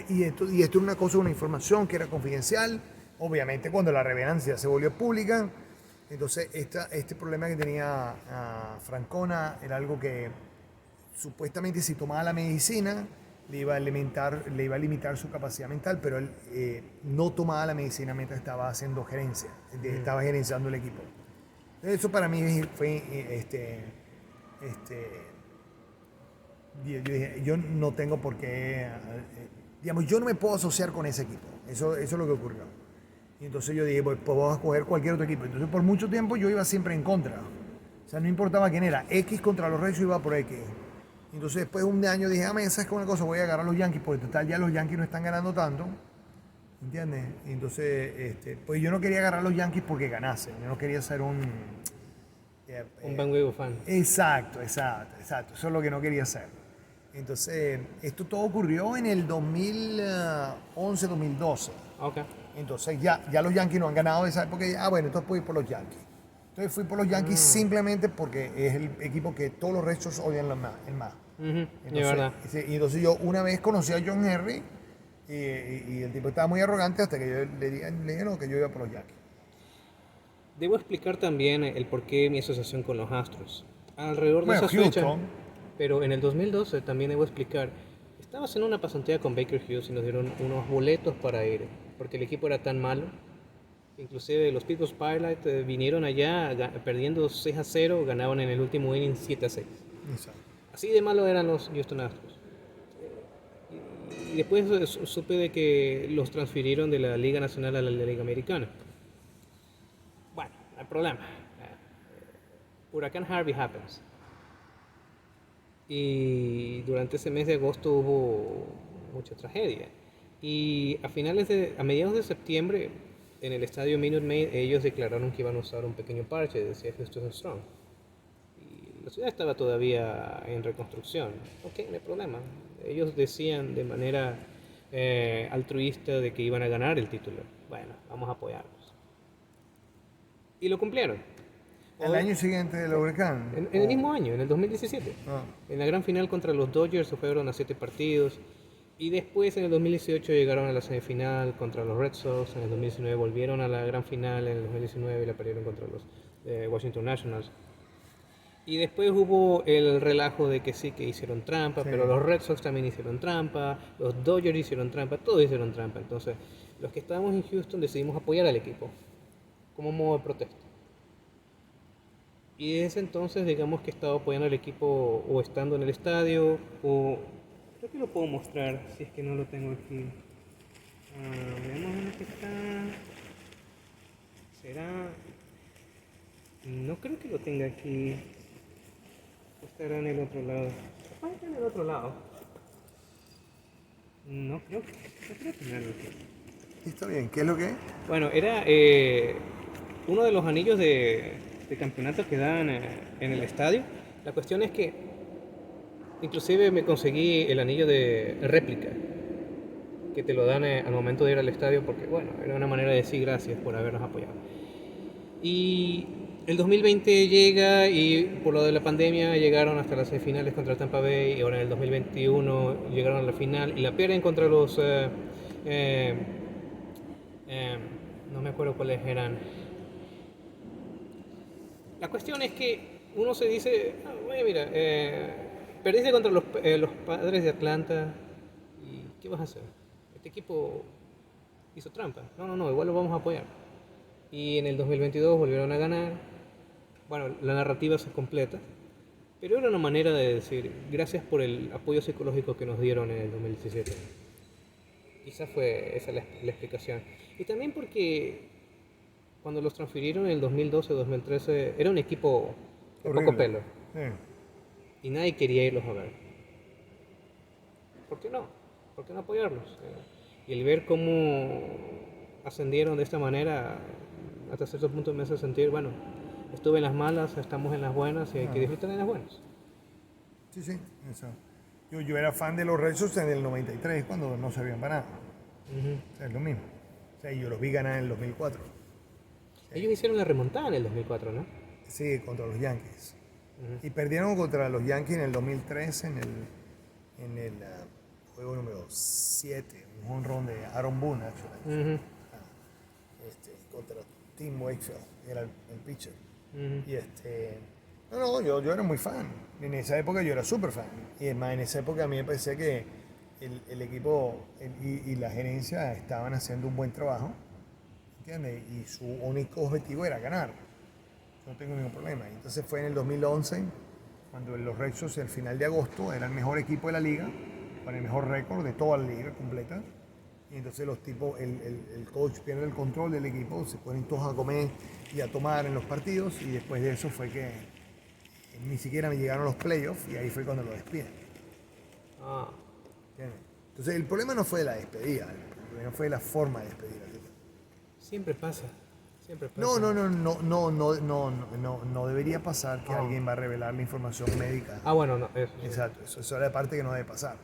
y esto es una cosa, una información que era confidencial. Obviamente cuando la revelancia se volvió pública, entonces este problema que tenía Francona era algo que supuestamente si tomaba la medicina le iba a limitar su capacidad mental, pero él no tomaba la medicina mientras estaba haciendo gerencia, estaba gerenciando el equipo. Eso para mí fue yo dije, yo no tengo por qué, digamos, yo no me puedo asociar con ese equipo. Eso es lo que ocurrió. Y entonces yo dije, pues vamos a coger cualquier otro equipo. Entonces por mucho tiempo yo iba siempre en contra. O sea, no importaba quién era. X contra los Reds, yo iba por X. Entonces después de un año dije, ¿sabes qué? Una cosa, voy a agarrar a los Yankees, porque total ya los Yankees no están ganando tanto. ¿Entiendes? Y entonces, pues yo no quería agarrar a los Yankees porque ganasen. Yo no quería ser un bandwagon fan. Exacto. Eso es lo que no quería hacer. Entonces, esto todo ocurrió en el 2011-2012. Ok. Entonces, ya los Yankees no han ganado de esa época. Bueno, entonces puedo ir por los Yankees. Entonces fui por los Yankees simplemente porque es el equipo que todos los Red Sox odian el más. De verdad. Y entonces yo una vez conocí a John Henry y el tipo estaba muy arrogante hasta que yo le dije no, que yo iba por los Yankees. Debo explicar también el porqué de mi asociación con los Astros. Alrededor de Bueno, esa fecha, Houston. pero en el 2012 también debo explicar, estaba haciendo una pasantía con Baker Hughes y nos dieron unos boletos para ir, porque el equipo era tan malo. Inclusive los Pittsburgh Pirates vinieron allá perdiendo 6-0, ganaban en el último inning 7-6. Exacto. Así de malo eran los Houston Astros. Y después supe de que los transfirieron de la Liga Nacional a la Liga Americana. Bueno, no hay problema. Huracán Harvey happens. Y durante ese mes de agosto hubo mucha tragedia. Y a mediados de septiembre, en el estadio Minute Maid, ellos declararon que iban a usar un pequeño parche, decía Houston Strong. Y la ciudad estaba todavía en reconstrucción. Ok, no hay problema. Ellos decían de manera altruista de que iban a ganar el título. Bueno, vamos a apoyarlos. Y lo cumplieron. El año siguiente del huracán. En el mismo año, en el 2017. En la gran final contra los Dodgers se fueron a 7 partidos. Y después en el 2018 llegaron a la semifinal contra los Red Sox. En el 2019 volvieron a la gran final en el 2019 y la perdieron contra los Washington Nationals. Y después hubo el relajo de que sí que hicieron trampa, Sí. pero los Red Sox también hicieron trampa, los Dodgers hicieron trampa, todos hicieron trampa. Entonces, los que estábamos en Houston decidimos apoyar al equipo como modo de protesta. Y desde entonces, digamos que he estado apoyando al equipo o estando en el estadio, o creo que lo puedo mostrar si es que no lo tengo aquí. Veamos dónde está. ¿Será? No creo que lo tenga aquí. Estará en el otro lado. Capaz está en el otro lado. No creo tenerlo aquí. Está bien, ¿qué es lo que es? Bueno, era uno de los anillos de campeonato que dan en el estadio. La cuestión es que inclusive me conseguí el anillo de réplica que te lo dan al momento de ir al estadio porque, bueno, era una manera de decir gracias por habernos apoyado. Y el 2020 llega y por lo de la pandemia llegaron hasta las semifinales contra Tampa Bay y ahora en el 2021 llegaron a la final y la pierden contra los... no me acuerdo cuáles eran. La cuestión es que uno se dice, mira, perdiste contra los Padres de Atlanta y ¿qué vas a hacer? Este equipo hizo trampa. No, igual lo vamos a apoyar. Y en el 2022 volvieron a ganar. Bueno, la narrativa se completa, pero era una manera de decir gracias por el apoyo psicológico que nos dieron en el 2017. Quizás fue esa la explicación. Y también porque cuando los transfirieron en el 2012-2013 era un equipo de poco pelo. Sí. Y nadie quería irlos a ver. ¿Por qué no? ¿Por qué no apoyarlos? Y el ver cómo ascendieron de esta manera, hasta cierto punto me hace sentir, bueno, estuve en las malas, estamos en las buenas y hay que disfrutar de las buenas. Sí, eso. Yo era fan de los Red Sox en el 93 cuando no servían para nada. O sea, es lo mismo. O sea, yo los vi ganar en el 2004. Ellos hicieron la remontada en el 2004, ¿no? Sí, contra los Yankees. Y perdieron contra los Yankees en el 2003 en el juego número 7, un jonrón de Aaron Boone, actually. Contra Tim Wakefield, era el pitcher. Y yo era muy fan. En esa época yo era súper fan. Y además en esa época a mí me parecía que el equipo y la gerencia estaban haciendo un buen trabajo, ¿entiendes? Y su único objetivo era ganar. No tengo ningún problema. Entonces fue en el 2011 cuando los Red Sox al final de agosto era el mejor equipo de la liga, con el mejor récord de toda la liga completa. Y entonces los tipos, el coach pierde el control del equipo, se ponen todos a comer y a tomar en los partidos y después de eso fue que ni siquiera me llegaron los playoffs y ahí fue cuando lo despiden. ¿Entiendes? Entonces el problema no fue la despedida, el problema fue la forma de despedir al tipo. Siempre pasa. No debería pasar que alguien va a revelar la información médica. Bueno, no, eso. Exacto, eso es la parte que no debe pasar.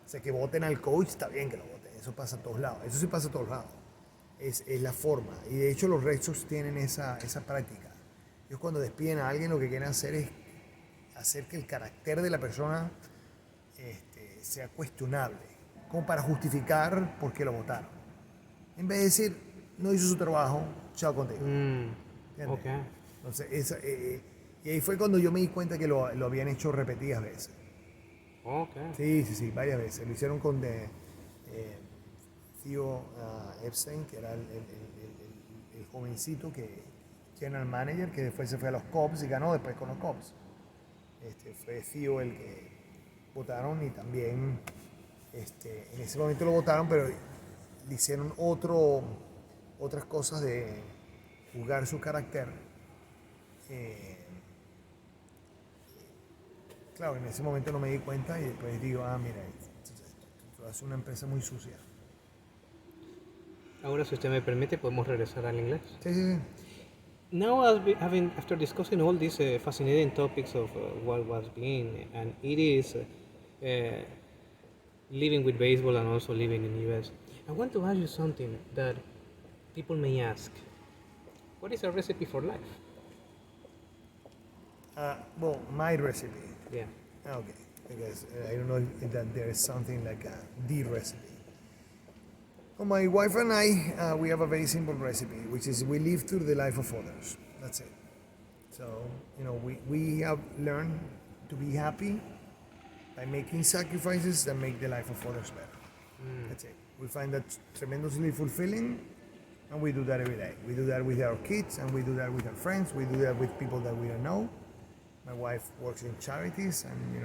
O sea, que voten al coach, está bien que lo voten, eso pasa a todos lados, eso sí pasa a todos lados. Es la forma, y de hecho los Red Sox tienen esa práctica. Ellos cuando despiden a alguien lo que quieren hacer es hacer que el carácter de la persona sea cuestionable, como para justificar por qué lo votaron. En vez de decir, no hizo su trabajo, chao contigo. ¿Entiendes? Okay. Entonces, y ahí fue cuando yo me di cuenta que lo habían hecho repetidas veces. Okay. Sí, varias veces. Lo hicieron con Theo Epstein, que era el jovencito general manager, que después se fue a los Cubs y ganó después con los Cubs. Fue Theo el que votaron y también en ese momento lo votaron, pero le hicieron otras cosas de juzgar su carácter. Claro, en ese momento no me di cuenta y después digo, mira, esto es una empresa muy sucia. Ahora, si usted me permite, podemos regresar al inglés. Sí. Now, after discussing all these fascinating topics of what was being, and it is living with baseball and also living in the US, I want to ask you something that people may ask. What is a recipe for life? Well, my recipe. Yeah. Okay, because I don't know if that there is something like the recipe. Well, my wife and I, we have a very simple recipe, which is we live through the life of others. That's it. So, we have learned to be happy by making sacrifices that make the life of others better. That's it. We find that tremendously fulfilling, and we do that every day. We do that with our kids, and we do that with our friends. We do that with people that we don't know. My wife works in charities, and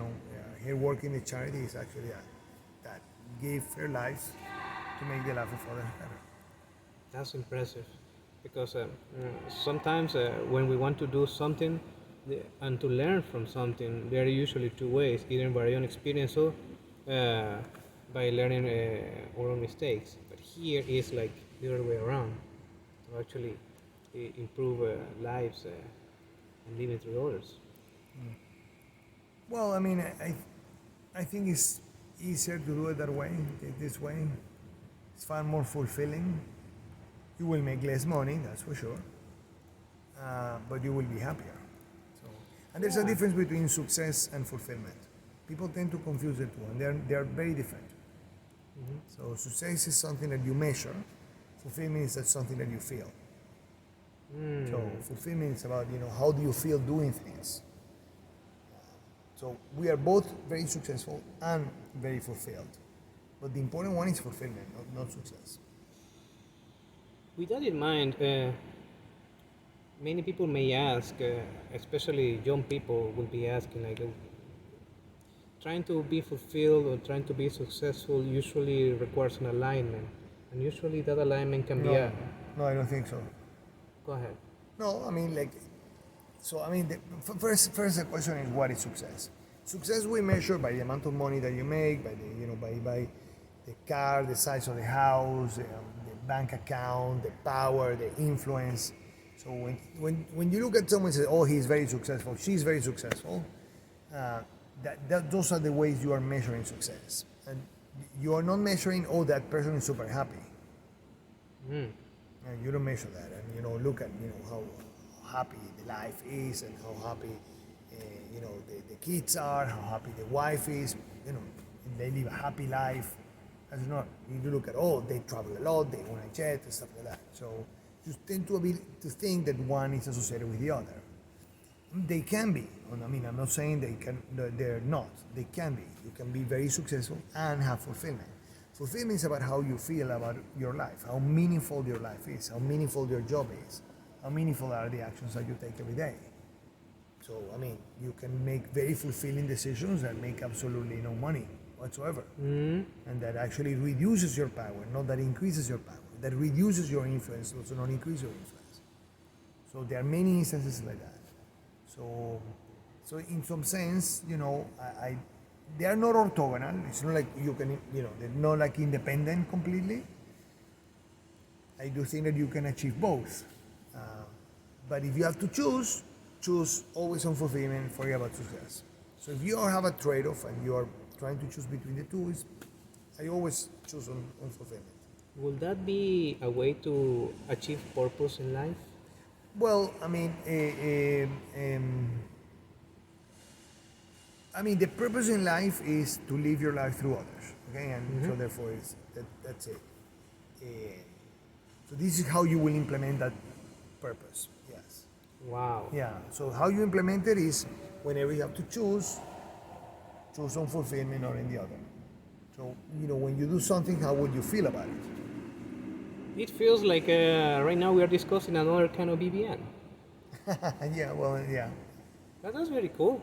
her work in the charity is actually that gave her life to make the life of others better. That's impressive, because sometimes when we want to do something and to learn from something, there are usually two ways: either by our own experience or by learning our own mistakes. But here is like the other way around, to actually improve lives and living through others. Well, I mean, I think it's easier to do it that way, this way. It's far more fulfilling. You will make less money, that's for sure, but you will be happier. And there's a difference between success and fulfillment. People tend to confuse the two, and they are very different. So success is something that you measure. Fulfillment is something that you feel. So fulfillment is about how do you feel doing things. So we are both very successful and very fulfilled. But the important one is fulfillment, not success. With that in mind, many people may ask, especially young people will be asking, like, trying to be fulfilled or trying to be successful usually requires an alignment. And usually that alignment can be No, I don't think so. Go ahead. No, I mean, first the question is, what is success? Success we measure by the amount of money that you make, by by the car, the size of the house, the bank account, the power, the influence. So when you look at someone and say, oh, he's very successful, she's very successful, those are the ways you are measuring success. And you are not measuring, oh, that person is super happy. And you don't measure that. And look at how happy the life is, and how happy the kids are, how happy the wife is. They live a happy life. That's not. You look at, oh, they travel a lot, they own a jet, and stuff like that. So you tend to think that one is associated with the other. They can be. I mean, I'm not saying they're not. They can be. You can be very successful and have fulfillment. Fulfillment is about how you feel about your life, how meaningful your life is, how meaningful your job is, how meaningful are the actions that you take every day. So, I mean, you can make very fulfilling decisions that make absolutely no money whatsoever. And that actually reduces your power, not that increases your power. That reduces your influence, also not increase your influence. So there are many instances like that. So in some sense, they are not orthogonal. It's not like you can, they're not like independent completely. I do think that you can achieve both. But if you have to choose always on fulfillment, forget about success. So if you have a trade-off and you are trying to choose between the two, I always choose on fulfillment. Will that be a way to achieve purpose in life? Well, the purpose in life is to live your life through others. Okay, and so therefore, that's it. Eh, so this is how you will implement that purpose. Yes. Wow. Yeah. So how you implement it is whenever you have to choose on fulfillment or in the other. So when you do something, how would you feel about it? It feels like right now we are discussing another kind of BBN. Yeah. Well. Yeah. That's really cool.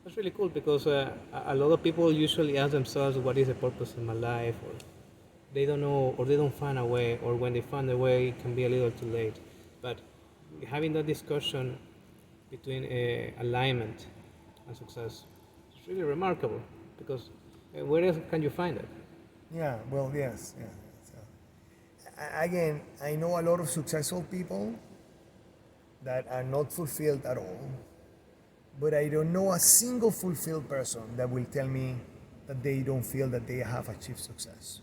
That's really cool because a lot of people usually ask themselves, what is the purpose in my life? Or they don't know, or they don't find a way, or when they find a way, it can be a little too late. But having that discussion between alignment and success is really remarkable because where else can you find it? Yeah. Well. Yes. Yeah. So, again, I know a lot of successful people that are not fulfilled at all, but I don't know a single fulfilled person that will tell me that they don't feel that they have achieved success.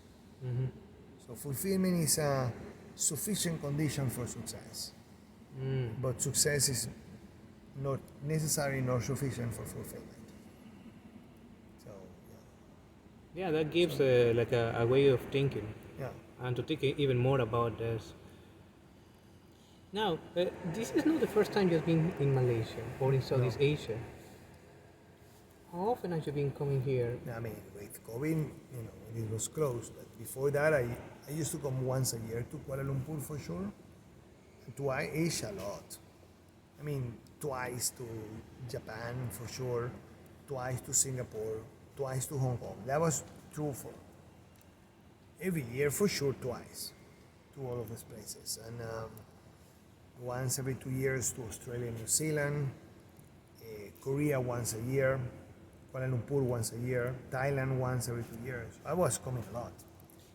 So fulfillment is a sufficient condition for success, but success is not necessary nor sufficient for fulfillment. So Yeah, that gives like a way of thinking yeah. and to think even more about this. Now, this is not the first time you've been in Malaysia or in Southeast Asia. How often have you been coming here? I mean, with COVID, it was closed. But before that, I used to come once a year to Kuala Lumpur for sure. To Asia a lot. I mean, twice to Japan for sure, twice to Singapore, twice to Hong Kong. That was true for every year for sure, twice to all of these places. And once every 2 years to Australia and New Zealand, Korea once a year, Kuala Lumpur once a year, Thailand once every 2 years. I was coming a lot.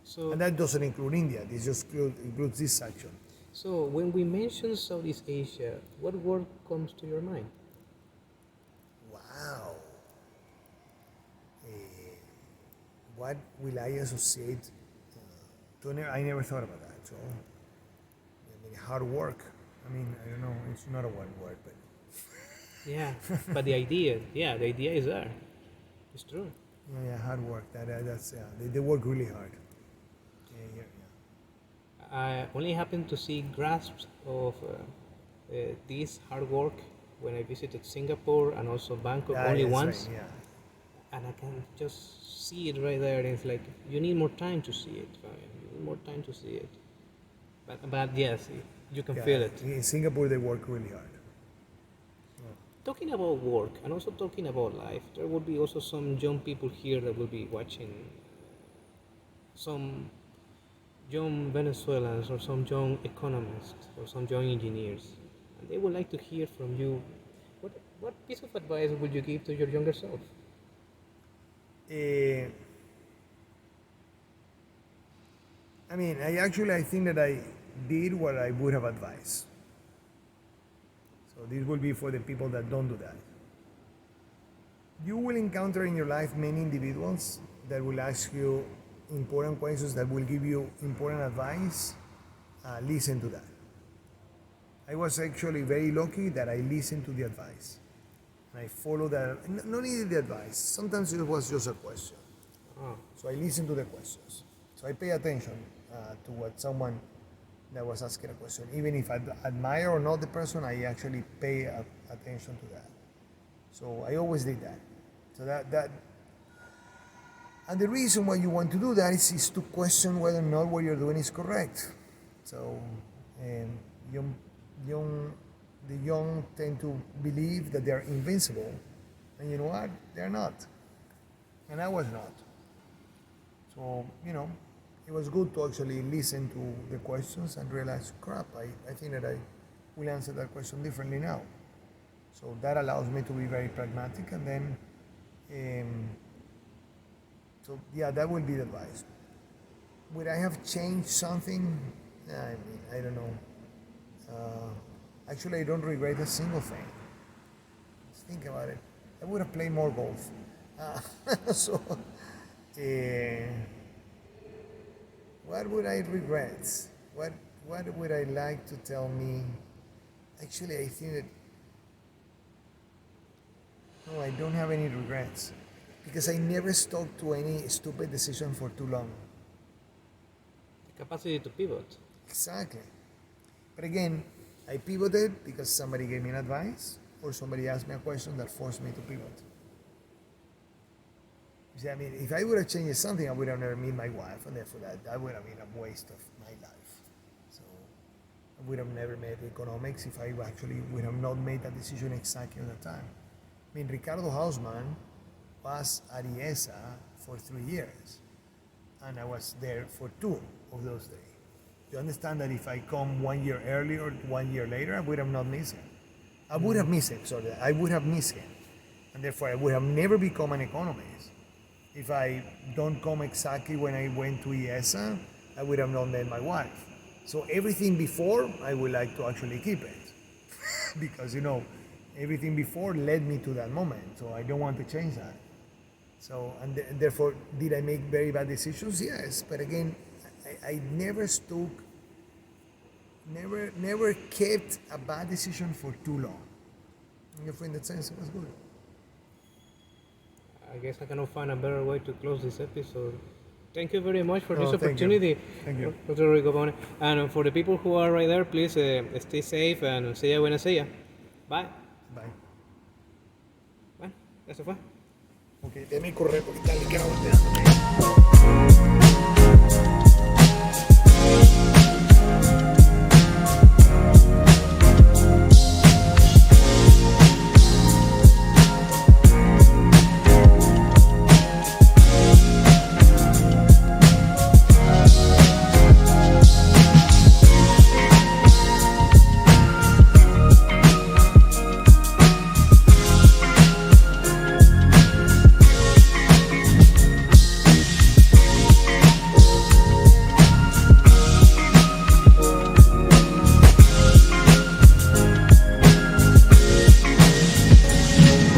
So, And that doesn't include India, this just includes this section. so when we mention Southeast Asia, what word comes to your mind? Wow. What will I associate to? I never thought about that. So, hard work. I don't know. It's not a one word, but Yeah, but the idea is there. It's true. yeah, hard work. That's they work really hard. Yeah. I only happened to see grasps of this hard work when I visited Singapore and also Bangkok only Yes, once, right, yeah. and I can just see it right there. It's like you need more time to see it. You need more time to see it. But yes, you can feel it. In Singapore, they work really hard. Talking about work and also talking about life, there will be also some young people here that will be watching, some young Venezuelans or some young economists or some young engineers, and they would like to hear from you. What piece of advice would you give to your younger self? I think that I did what I would have advised. So this will be for the people that don't do that. You will encounter in your life many individuals that will ask you important questions, that will give you important advice. Listen to that. I was actually very lucky that I listened to the advice. And I followed that, not even the advice, sometimes it was just a question. So I listened to the questions. So I pay attention to what someone that was asking a question. Even if I admire or not the person, I actually pay attention to that. So I always did that. So that and the reason why you want to do that is to question whether or not what you're doing is correct. So the young tend to believe that they're invincible, and you know what? They're not. And I was not. So, it was good to actually listen to the questions and realize, crap, I think that I will answer that question differently now. So that allows me to be very pragmatic, and then, that will be the advice. Would I have changed something? I don't know. Actually, I don't regret a single thing. Let's think about it. I would have played more golf. So, what would I regret? What would I like to tell me Actually, I think that no, I don't have any regrets because I never stuck to any stupid decision for too long. The capacity to pivot. Exactly. But again, I pivoted because somebody gave me an advice or somebody asked me a question that forced me to pivot. You see, I mean, if I would have changed something, I would have never met my wife, and therefore that would have been a waste of my life. So I would have never made economics if I actually would have not made that decision exactly at the time. I mean, Ricardo Hausman was at IESA for 3 years, and I was there for 2 of those 3. You understand that if I come 1 year earlier or 1 year later, I would have not missed him. I would have missed him, sorry. I would have missed him. And therefore, I would have never become an economist. If I don't come exactly when I went to IESA, I would have not met my wife. So everything before, I would like to actually keep it. Because, everything before led me to that moment. So I don't want to change that. So, and therefore, did I make very bad decisions? Yes. But again, I never kept a bad decision for too long. And therefore, in that sense, it was good. I guess I cannot find a better way to close this episode. Thank you very much for this thank you. opportunity, Thank you. Dr. Rigobon. And for the people who are right there, please stay safe and see ya buena sea. Bye. Bye. Bueno, eso fue. Ok, déjame correr porque está el grado.